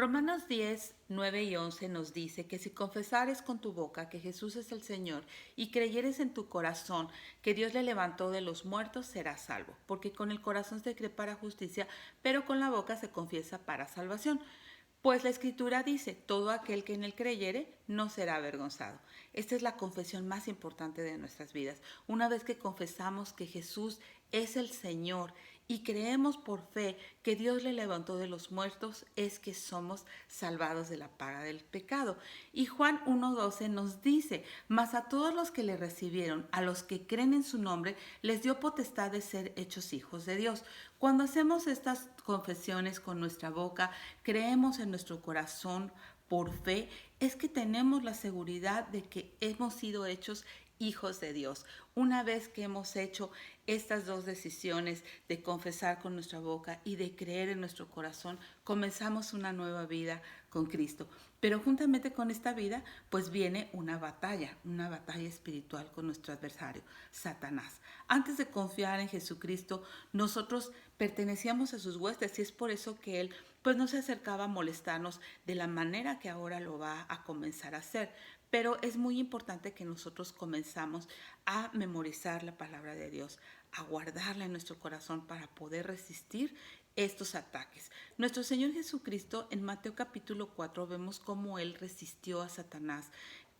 Romanos 10, 9 y 11 nos dice que si confesares con tu boca que Jesús es el Señor y creyeres en tu corazón que Dios le levantó de los muertos, serás salvo. Porque con el corazón se cree para justicia, pero con la boca se confiesa para salvación. Pues la Escritura dice, todo aquel que en él creyere no será avergonzado. Esta es la confesión más importante de nuestras vidas. Una vez que confesamos que Jesús es el Señor y creemos por fe que Dios le levantó de los muertos, es que somos salvados de la paga del pecado. Y Juan 1:12 nos dice, mas a todos los que le recibieron, a los que creen en su nombre, les dio potestad de ser hechos hijos de Dios. Cuando hacemos estas confesiones con nuestra boca, creemos en nuestro corazón por fe, es que tenemos la seguridad de que hemos sido hechos hijos de Dios. Una vez que hemos hecho estas dos decisiones de confesar con nuestra boca y de creer en nuestro corazón, comenzamos una nueva vida con Cristo. Pero juntamente con esta vida, pues viene una batalla espiritual con nuestro adversario, Satanás. Antes de confiar en Jesucristo, nosotros pertenecíamos a sus huestes y es por eso que Él pues no se acercaba a molestarnos de la manera que ahora lo va a comenzar a hacer. Pero es muy importante que nosotros comenzamos a memorizar la palabra de Dios, a guardarla en nuestro corazón para poder resistir estos ataques. Nuestro Señor Jesucristo en Mateo capítulo 4 vemos cómo Él resistió a Satanás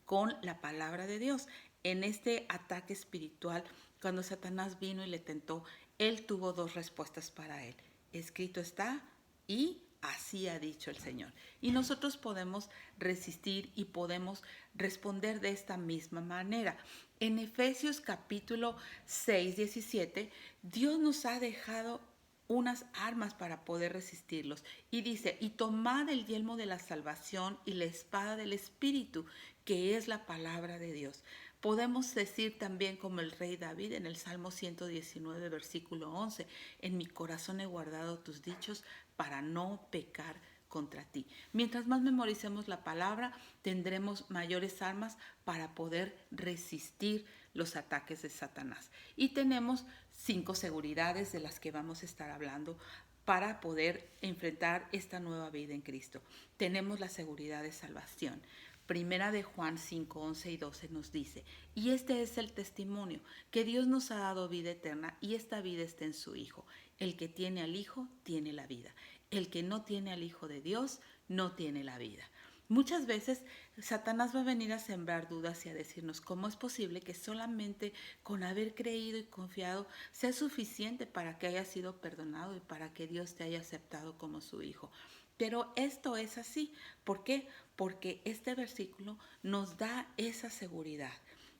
con la palabra de Dios. En este ataque espiritual, cuando Satanás vino y le tentó, Él tuvo dos respuestas para él. Escrito está y así ha dicho el Señor. Y nosotros podemos resistir y podemos responder de esta misma manera. En Efesios capítulo 6, 17, Dios nos ha dejado unas armas para poder resistirlos. Y dice, y tomad el yelmo de la salvación y la espada del Espíritu, que es la palabra de Dios. Podemos decir también como el rey David en el Salmo 119, versículo 11, en mi corazón he guardado tus dichos para no pecar contra ti. Mientras más memoricemos la palabra, tendremos mayores armas para poder resistir los ataques de Satanás. Y tenemos 5 seguridades de las que vamos a estar hablando para poder enfrentar esta nueva vida en Cristo. Tenemos la seguridad de salvación. Primera de Juan 5, 11 y 12 nos dice, y este es el testimonio, que Dios nos ha dado vida eterna y esta vida está en su Hijo. El que tiene al Hijo tiene la vida. El que no tiene al Hijo de Dios no tiene la vida. Muchas veces Satanás va a venir a sembrar dudas y a decirnos cómo es posible que solamente con haber creído y confiado sea suficiente para que hayas sido perdonado y para que Dios te haya aceptado como su hijo. Pero esto es así. ¿Por qué? Porque este versículo nos da esa seguridad.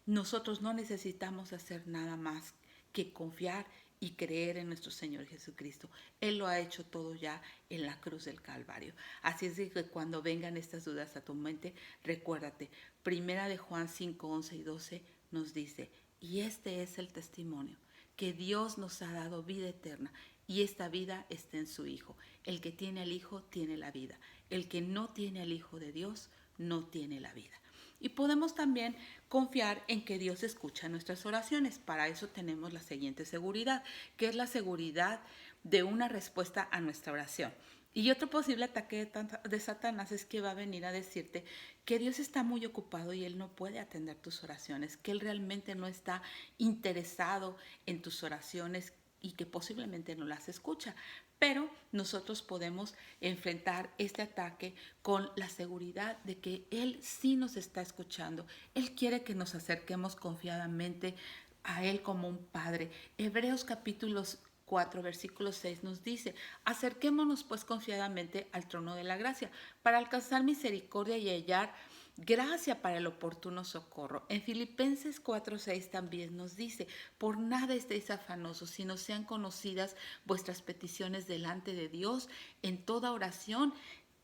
Nosotros no necesitamos hacer nada más que confiar y creer en nuestro Señor Jesucristo. Él lo ha hecho todo ya en la cruz del Calvario. Así es de que cuando vengan estas dudas a tu mente, recuérdate, primera de Juan 5, 11 y 12 nos dice, y este es el testimonio, que Dios nos ha dado vida eterna y esta vida está en su Hijo. El que tiene al Hijo tiene la vida. El que no tiene al Hijo de Dios no tiene la vida. Y podemos también confiar en que Dios escucha nuestras oraciones. Para eso tenemos la siguiente seguridad, que es la seguridad de una respuesta a nuestra oración. Y otro posible ataque de Satanás es que va a venir a decirte que Dios está muy ocupado y Él no puede atender tus oraciones, que Él realmente no está interesado en tus oraciones y que posiblemente no las escucha. Pero nosotros podemos enfrentar este ataque con la seguridad de que Él sí nos está escuchando. Él quiere que nos acerquemos confiadamente a Él como un Padre. Hebreos capítulos 4, versículo 6 nos dice, acerquémonos pues confiadamente al trono de la gracia para alcanzar misericordia y hallar gracia para el oportuno socorro. En Filipenses 4:6 también nos dice, por nada estéis afanosos, sino sean conocidas vuestras peticiones delante de Dios en toda oración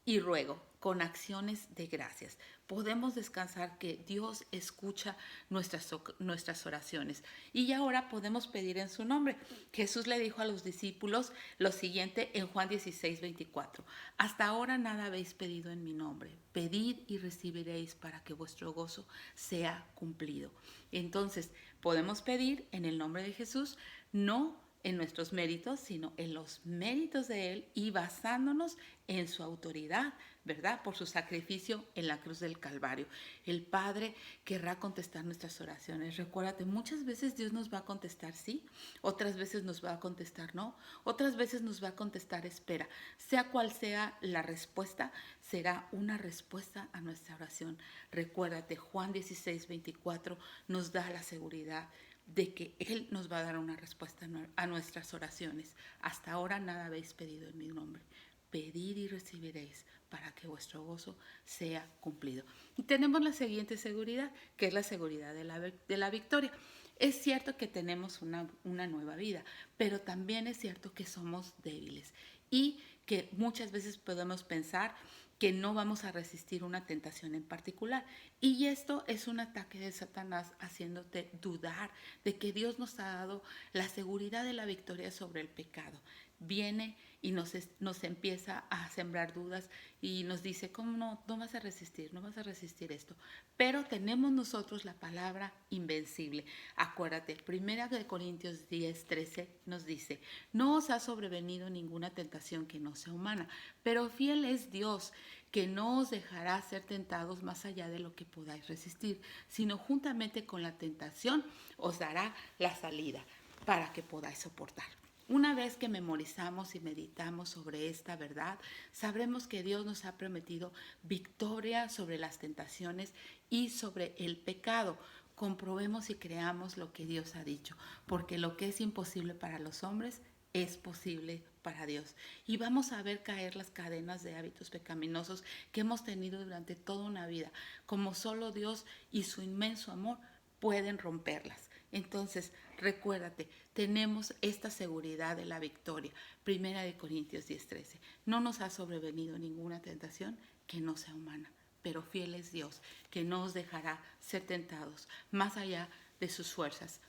y ruego, con acciones de gracias. Podemos descansar que Dios escucha nuestras oraciones. Y ahora podemos pedir en su nombre. Jesús le dijo a los discípulos lo siguiente en Juan 16:24. Hasta ahora nada habéis pedido en mi nombre. Pedid y recibiréis para que vuestro gozo sea cumplido. Entonces, podemos pedir en el nombre de Jesús, no en nuestros méritos, sino en los méritos de Él y basándonos en su autoridad, ¿verdad? Por su sacrificio en la cruz del Calvario. El Padre querrá contestar nuestras oraciones. Recuérdate, muchas veces Dios nos va a contestar sí, otras veces nos va a contestar no, otras veces nos va a contestar espera. Sea cual sea la respuesta, será una respuesta a nuestra oración. Recuérdate, Juan 16:24 nos da la seguridad de que Él nos va a dar una respuesta a nuestras oraciones. Hasta ahora nada habéis pedido en mi nombre. Pedid y recibiréis para que vuestro gozo sea cumplido. Y tenemos la siguiente seguridad, que es la seguridad de la victoria. Es cierto que tenemos una nueva vida, pero también es cierto que somos débiles y que muchas veces podemos pensar que no vamos a resistir una tentación en particular. Y esto es un ataque de Satanás haciéndote dudar de que Dios nos ha dado la seguridad de la victoria sobre el pecado. Viene y nos empieza a sembrar dudas y nos dice, ¿cómo no vas a resistir? No vas a resistir esto. Pero tenemos nosotros la palabra invencible. Acuérdate, 1 Corintios 10:13 nos dice, no os ha sobrevenido ninguna tentación que no sea humana, pero fiel es Dios, que no os dejará ser tentados más allá de lo que podáis resistir, sino juntamente con la tentación os dará la salida para que podáis soportar. Una vez que memorizamos y meditamos sobre esta verdad, sabremos que Dios nos ha prometido victoria sobre las tentaciones y sobre el pecado. Comprobemos y creamos lo que Dios ha dicho, porque lo que es imposible para los hombres es posible para Dios. Y vamos a ver caer las cadenas de hábitos pecaminosos que hemos tenido durante toda una vida, como solo Dios y su inmenso amor pueden romperlas. Entonces, recuérdate, tenemos esta seguridad de la victoria. 1 Corintios 10:13. No nos ha sobrevenido ninguna tentación que no sea humana, pero fiel es Dios, que no os dejará ser tentados más allá de sus fuerzas,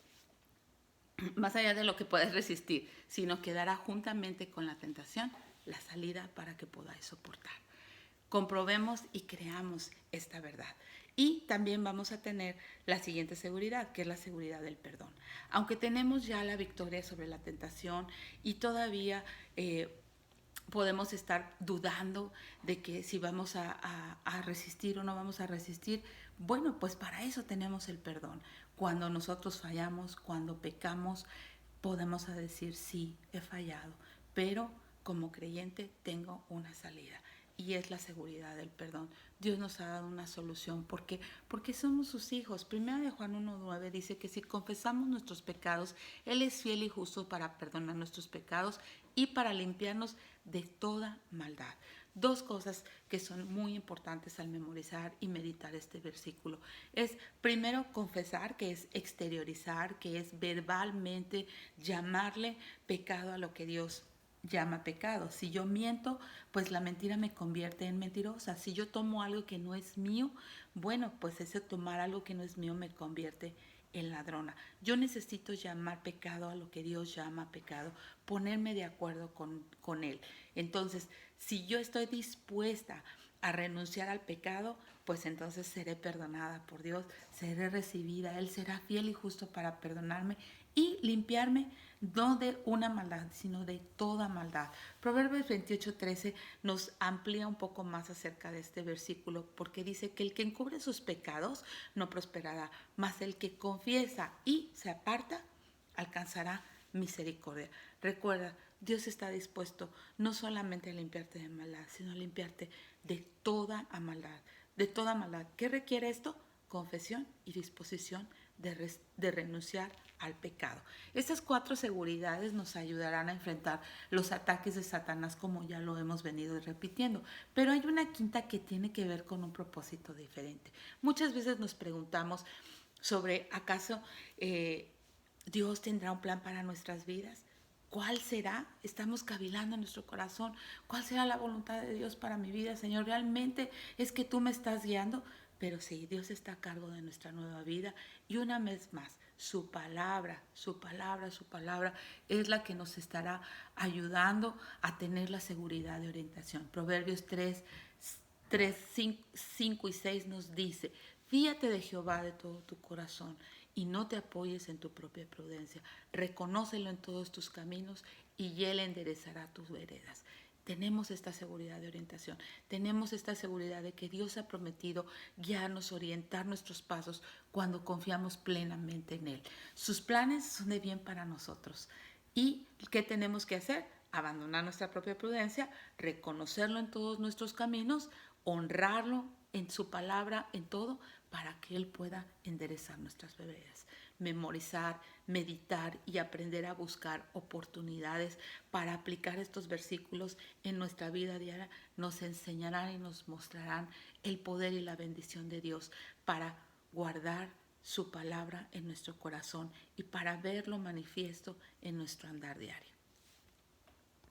más allá de lo que puedes resistir, sino que dará juntamente con la tentación la salida para que podáis soportar. Comprobemos y creamos esta verdad. Y también vamos a tener la siguiente seguridad, que es la seguridad del perdón. Aunque tenemos ya la victoria sobre la tentación y todavía podemos estar dudando de que si vamos a resistir o no vamos a resistir, bueno, pues para eso tenemos el perdón. Cuando nosotros fallamos, cuando pecamos, podemos decir, sí, he fallado, pero como creyente tengo una salida y es la seguridad del perdón. Dios nos ha dado una solución porque somos sus hijos. 1 Juan 1:9 dice que si confesamos nuestros pecados, Él es fiel y justo para perdonar nuestros pecados y para limpiarnos de toda maldad. Dos cosas que son muy importantes al memorizar y meditar este versículo. Es primero confesar, que es exteriorizar, que es verbalmente llamarle pecado a lo que Dios llama pecado. Si yo miento, pues la mentira me convierte en mentirosa. Si yo tomo algo que no es mío, bueno, pues ese tomar algo que no es mío me convierte en ladrona. Yo necesito llamar pecado a lo que Dios llama pecado, ponerme de acuerdo con Él. Entonces, si yo estoy dispuesta a renunciar al pecado, pues entonces seré perdonada por Dios, seré recibida. Él será fiel y justo para perdonarme y limpiarme no de una maldad, sino de toda maldad. Proverbios 28:13 nos amplía un poco más acerca de este versículo porque dice que el que encubre sus pecados no prosperará, mas el que confiesa y se aparta alcanzará misericordia. Recuerda, Dios está dispuesto no solamente a limpiarte de maldad, sino a limpiarte de toda maldad. De toda maldad. ¿Qué requiere esto? Confesión y disposición de renunciar al pecado. Estas 4 seguridades nos ayudarán a enfrentar los ataques de Satanás como ya lo hemos venido repitiendo. Pero hay una quinta que tiene que ver con un propósito diferente. Muchas veces nos preguntamos sobre ¿acaso Dios tendrá un plan para nuestras vidas? ¿Cuál será? Estamos cavilando en nuestro corazón. ¿Cuál será la voluntad de Dios para mi vida, Señor? ¿Realmente es que tú me estás guiando? Pero sí, Dios está a cargo de nuestra nueva vida. Y una vez más, su palabra es la que nos estará ayudando a tener la seguridad de orientación. Proverbios 3, 5 y 6 nos dice, fíate de Jehová de todo tu corazón y no te apoyes en tu propia prudencia. Reconócelo en todos tus caminos y Él enderezará tus veredas. Tenemos esta seguridad de orientación, tenemos esta seguridad de que Dios ha prometido guiarnos, orientar nuestros pasos cuando confiamos plenamente en Él. Sus planes son de bien para nosotros. ¿Y qué tenemos que hacer? Abandonar nuestra propia prudencia, reconocerlo en todos nuestros caminos, honrarlo en su palabra, en todo, para que Él pueda enderezar nuestras veredas. Memorizar, meditar y aprender a buscar oportunidades para aplicar estos versículos en nuestra vida diaria nos enseñarán y nos mostrarán el poder y la bendición de Dios para guardar su palabra en nuestro corazón y para verlo manifiesto en nuestro andar diario.